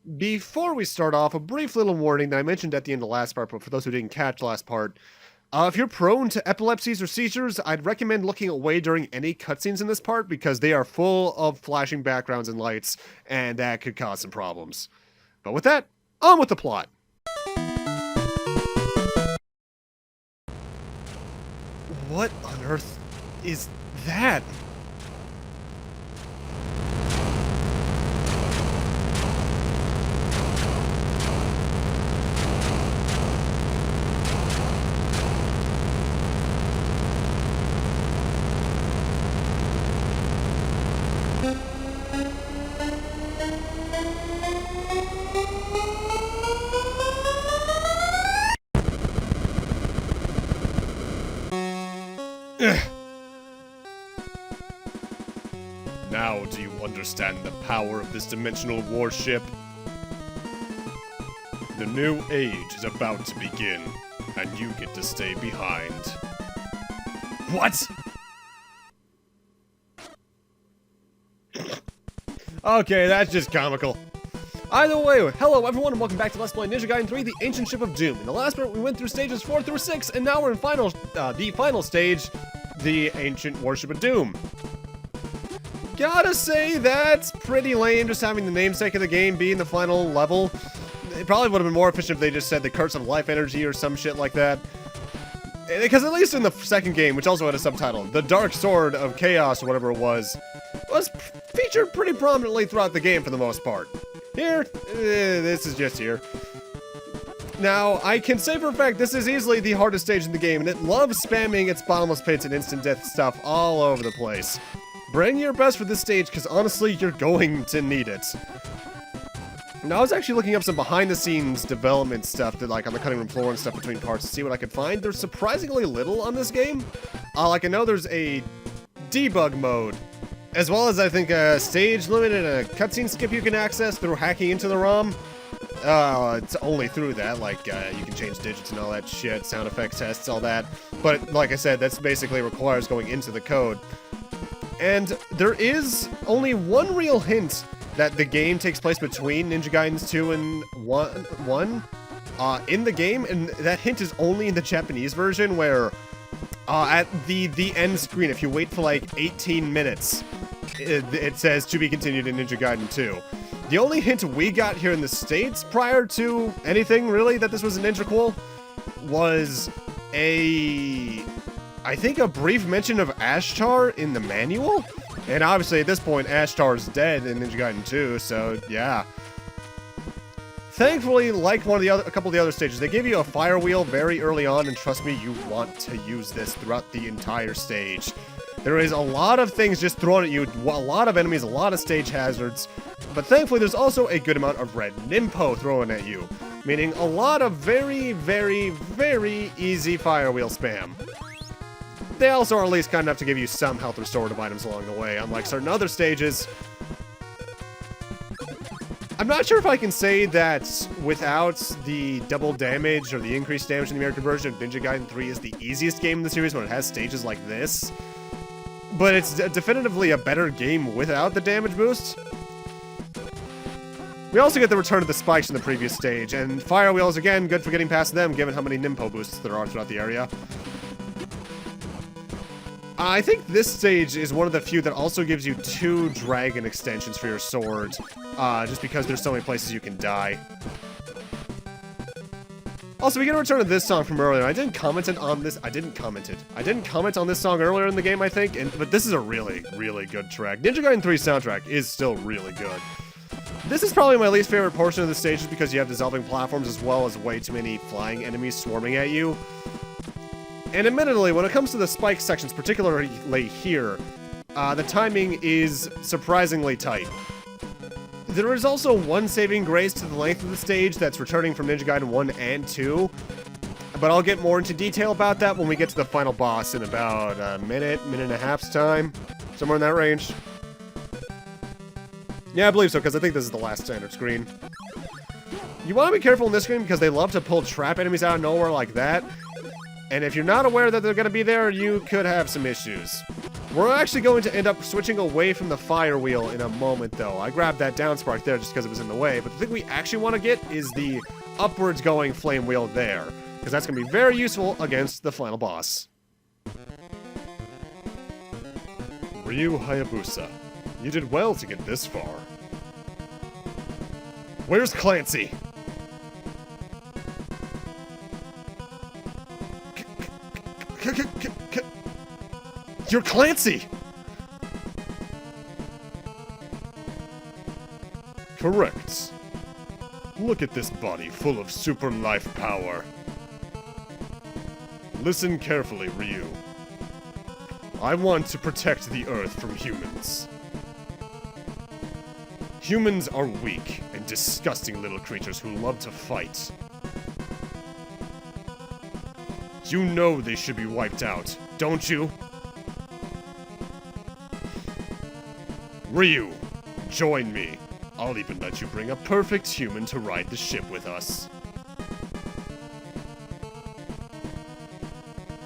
Before we start off, a brief little warning that I mentioned at the end of the last part, but for those who didn't catch the last part, if you're prone to epilepsies or seizures, I'd recommend looking away during any cutscenes in this part because they are full of flashing backgrounds and lights, and that could cause some problems. But with that, on with the plot. What on earth is that? Now do you understand the power of this dimensional warship? The new age is about to begin, and you get to stay behind. What? Okay, that's just comical. Either way, hello everyone and welcome back to Let's Play Ninja Gaiden 3, The Ancient Ship of Doom. In the last part we went through stages 4 through 6, and now we're in the final stage, The Ancient Warship of Doom. Gotta say, that's pretty lame, just having the namesake of the game be in the final level. It probably would have been more efficient if they just said the Curse of Life Energy or some shit like that. Because at least in the second game, which also had a subtitle, the Dark Sword of Chaos, or whatever it was featured pretty prominently throughout the game for the most part. Here, this is just here. Now, I can say for a fact this is easily the hardest stage in the game, and it loves spamming its bottomless pits and instant death stuff all over the place. Bring your best for this stage, because honestly, you're going to need it. Now, I was actually looking up some behind-the-scenes development stuff, that, like on the cutting room floor and stuff between parts, to see what I could find. There's surprisingly little on this game. Like, I know there's a debug mode, as well as, I think, a stage limit and a cutscene skip you can access through hacking into the ROM. It's only through that, like, you can change digits and all that shit, sound effects tests, all that. But, like I said, that's basically requires going into the code. And there is only one real hint that the game takes place between Ninja Gaidens 2 and 1 in the game, and that hint is only in the Japanese version, where at the end screen, if you wait for like 18 minutes, it says to be continued in Ninja Gaiden 2. The only hint we got here in the States prior to anything really that this was an interquel was I think a brief mention of Ashtar in the manual? And obviously at this point Ashtar's dead in Ninja Gaiden 2, so yeah. Thankfully, like a couple of the other stages, they give you a fire wheel very early on, and trust me, you want to use this throughout the entire stage. There is a lot of things just thrown at you, a lot of enemies, a lot of stage hazards, but thankfully there's also a good amount of red Nimpo thrown at you, meaning a lot of very, very, very easy fire wheel spam. They also are at least kind enough to give you some health restorative items along the way, unlike certain other stages. I'm not sure if I can say that without the double damage or the increased damage in the American version of Ninja Gaiden 3 is the easiest game in the series when it has stages like this. But it's definitively a better game without the damage boost. We also get the return of the spikes in the previous stage, and fire wheels, again, good for getting past them given how many Nimpo boosts there are throughout the area. I think this stage is one of the few that also gives you 2 dragon extensions for your sword, just because there's so many places you can die. Also, we get a return of this song from earlier. I didn't comment on this song earlier in the game, I think, but this is a really, really good track. Ninja Gaiden 3's soundtrack is still really good. This is probably my least favorite portion of the stage, just because you have dissolving platforms as well as way too many flying enemies swarming at you. And admittedly, when it comes to the spike sections, particularly here, the timing is surprisingly tight. There is also one saving grace to the length of the stage that's returning from Ninja Gaiden 1 and 2, but I'll get more into detail about that when we get to the final boss in about a minute and a half's time, somewhere in that range. Yeah, I believe so, because I think this is the last standard screen. You want to be careful in this screen because they love to pull trap enemies out of nowhere like that. And if you're not aware that they're going to be there, you could have some issues. We're actually going to end up switching away from the fire wheel in a moment, though. I grabbed that down spark there just because it was in the way, but the thing we actually want to get is the upwards going flame wheel there, because that's going to be very useful against the final boss. Ryu Hayabusa, you did well to get this far. Where's Clancy? You're Clancy! Correct. Look at this body full of super life power. Listen carefully, Ryu. I want to protect the Earth from humans. Humans are weak and disgusting little creatures who love to fight. You know they should be wiped out, don't you? Ryu, join me. I'll even let you bring a perfect human to ride the ship with us.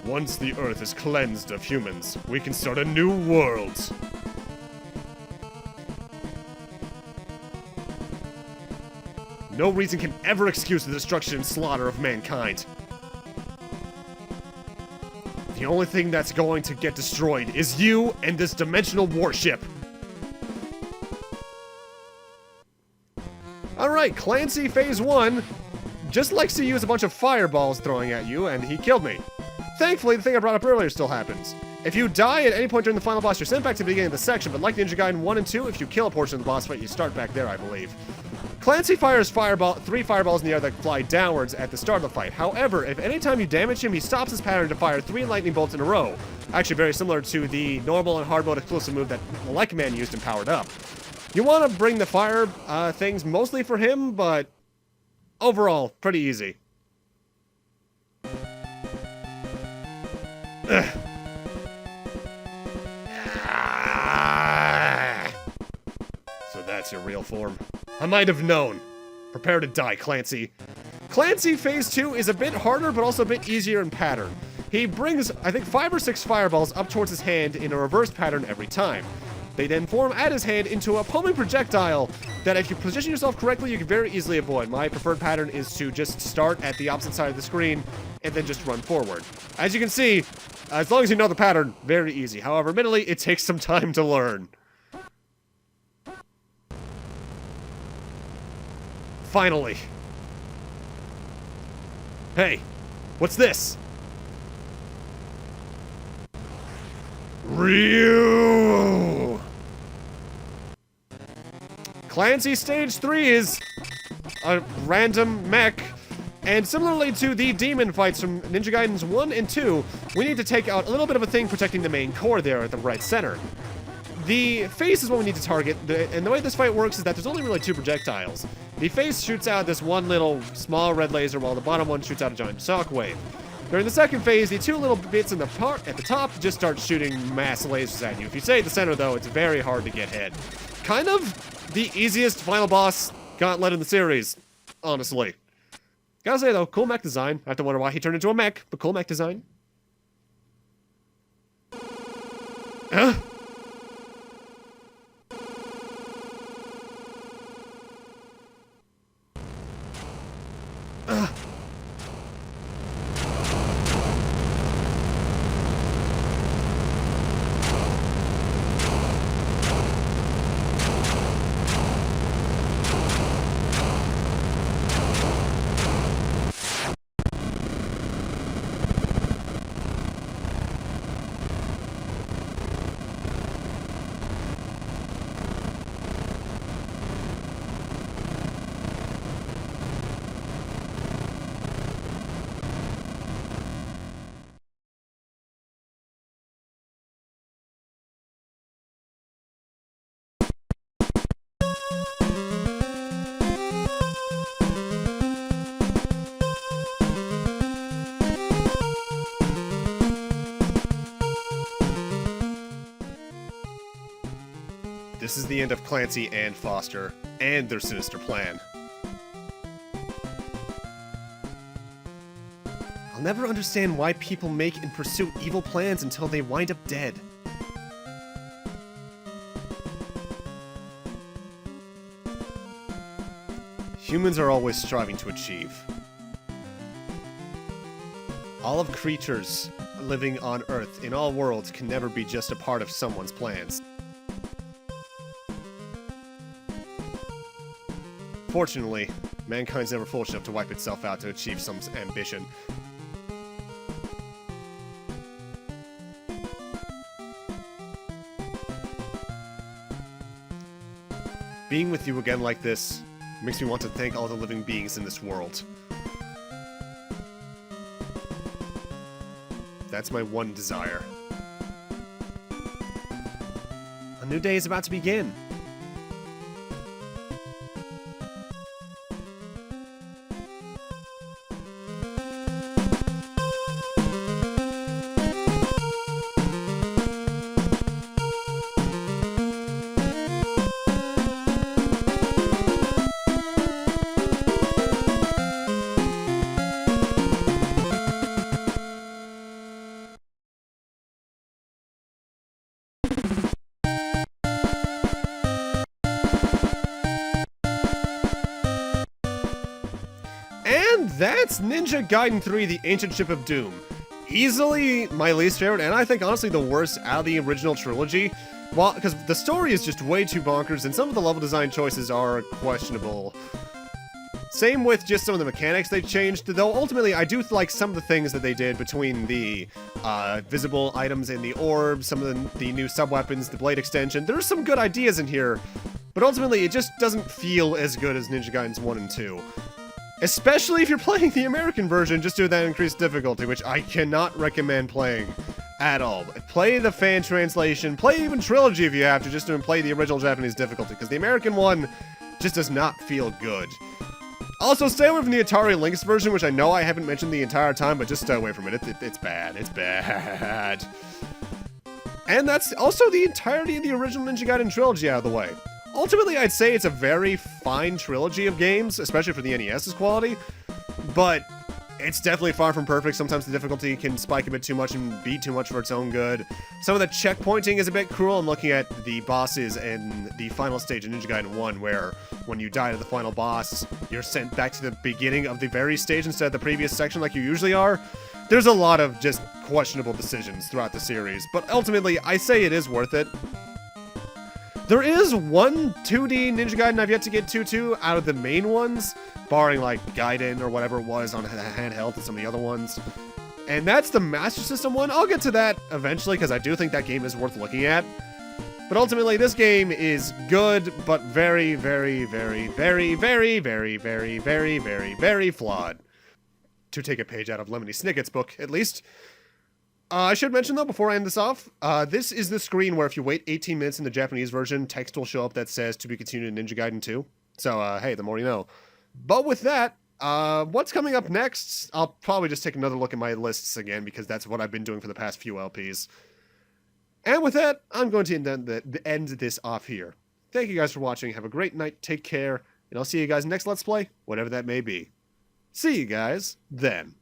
Once the Earth is cleansed of humans, we can start a new world. No reason can ever excuse the destruction and slaughter of mankind. The only thing that's going to get destroyed is you and this dimensional warship. Alright, Clancy Phase 1 just likes to use a bunch of fireballs throwing at you, and he killed me. Thankfully, the thing I brought up earlier still happens. If you die at any point during the final boss, you're sent back to the beginning of the section, but like Ninja Gaiden 1 and 2, if you kill a portion of the boss fight, you start back there, I believe. Clancy fires 3 fireballs in the air that fly downwards at the start of the fight. However, if any time you damage him, he stops his pattern to fire 3 lightning bolts in a row. Actually, very similar to the normal and hard mode explosive move that Like Man used and powered up. You want to bring the fire things mostly for him, but overall, pretty easy. So that's your real form. I might have known. Prepare to die, Clancy. Clancy Phase 2 is a bit harder, but also a bit easier in pattern. He brings, I think, 5 or 6 fireballs up towards his hand in a reverse pattern every time. They then form at his hand into a homing projectile that if you position yourself correctly, you can very easily avoid. My preferred pattern is to just start at the opposite side of the screen and then just run forward. As you can see, as long as you know the pattern, very easy. However, admittedly, it takes some time to learn. Finally. Hey, what's this? Ryu! Clancy Stage 3 is a random mech, and similarly to the demon fights from Ninja Gaidens 1 and 2, we need to take out a little bit of a thing protecting the main core there at the right center. The face is what we need to target, and the way this fight works is that there's only really 2 projectiles. The face shoots out this one little small red laser, while the bottom one shoots out a giant shockwave. During the second phase, the 2 little bits in the part at the top just start shooting mass lasers at you. If you stay at the center, though, it's very hard to get hit. Kind of the easiest final boss gauntlet in the series, honestly. Gotta say, though, cool mech design. I have to wonder why he turned into a mech, but cool mech design. Huh? This is the end of Clancy and Foster, and their sinister plan. I'll never understand why people make and pursue evil plans until they wind up dead. Humans are always striving to achieve. All of creatures living on Earth in all worlds can never be just a part of someone's plans. Fortunately, mankind's never foolish enough to wipe itself out to achieve some ambition. Being with you again like this makes me want to thank all the living beings in this world. That's my one desire. A new day is about to begin. And that's Ninja Gaiden 3, The Ancient Ship of Doom. Easily my least favorite, and I think honestly the worst out of the original trilogy. Well, because the story is just way too bonkers, and some of the level design choices are questionable. Same with just some of the mechanics they changed, though ultimately I do like some of the things that they did between the visible items in the orb, some of the new subweapons, the blade extension. There's some good ideas in here, but ultimately it just doesn't feel as good as Ninja Gaiden's 1 and 2. Especially if you're playing the American version, just due to that increased difficulty, which I cannot recommend playing at all. Play the fan translation, play even Trilogy if you have to, just to play the original Japanese difficulty, because the American one just does not feel good. Also, stay away from the Atari Lynx version, which I know I haven't mentioned the entire time, but just stay away from it. It's bad. It's bad. And that's also the entirety of the original Ninja Gaiden trilogy out of the way. Ultimately, I'd say it's a very fine trilogy of games, especially for the NES's quality, but it's definitely far from perfect. Sometimes the difficulty can spike a bit too much and be too much for its own good. Some of the checkpointing is a bit cruel. I'm looking at the bosses in the final stage of Ninja Gaiden 1, where when you die to the final boss, you're sent back to the beginning of the very stage instead of the previous section like you usually are. There's a lot of just questionable decisions throughout the series, but ultimately, I say it is worth it. There is one 2D Ninja Gaiden I've yet to get to out of the main ones, barring like Gaiden or whatever it was on handheld and some of the other ones. And that's the Master System one. I'll get to that eventually because I do think that game is worth looking at. But ultimately, this game is good, but very, very, very, very, very, very, very, very, very, very flawed. To take a page out of Lemony Snicket's book, at least. I should mention, though, before I end this off, this is the screen where if you wait 18 minutes in the Japanese version, text will show up that says to be continued in Ninja Gaiden 2. So, hey, the more you know. But with that, what's coming up next? I'll probably just take another look at my lists again, because that's what I've been doing for the past few LPs. And with that, I'm going to end this off here. Thank you guys for watching. Have a great night. Take care. And I'll see you guys next Let's Play, whatever that may be. See you guys then.